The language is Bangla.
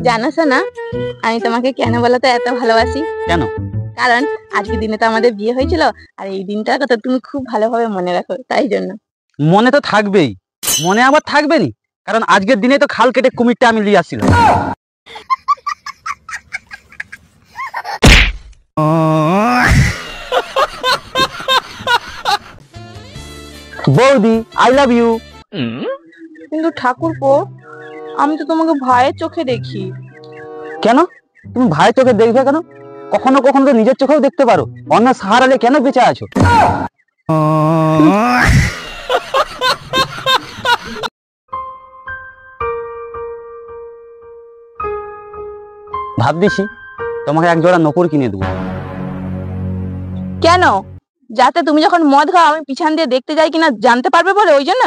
জানো শোনা, আমি তোমাকে কেন বলতো এত ভালোবাসি? কেন? কারণ আজকের দিনে তো আমাদের বিয়ে হয়েছিল, আর এই দিনটার কথা তুমি খুব ভালোভাবে মনে রাখো, তাই জন্য। মনে তো থাকবেই, মনে আবার থাকবে নি, কারণ আজকের দিনে তো খাল কেটে কুমিরটা আমি লিয়ে আসছিল। বৌদি, আই লাভ ইউ। কিন্তু ঠাকুরপো, আমি তো তোমাকে ভাইয়ের চোখে দেখি। কেন? তুমি ভাইয়ের চোখে দেখবে কেন? কখনো কখনো তো নিজের চোখেও দেখতে পারো। অন্য সাহারালে কেন বেঁচে আছো? ভাবতেছি তোমাকে এক জোড়া নপুর কিনে দেবো। কেন? যাতে তুমি যখন মদ খাও আমি পিছন দিয়ে দেখতে যাই কিনা জানতে পারবে বলে, ওই জন্য।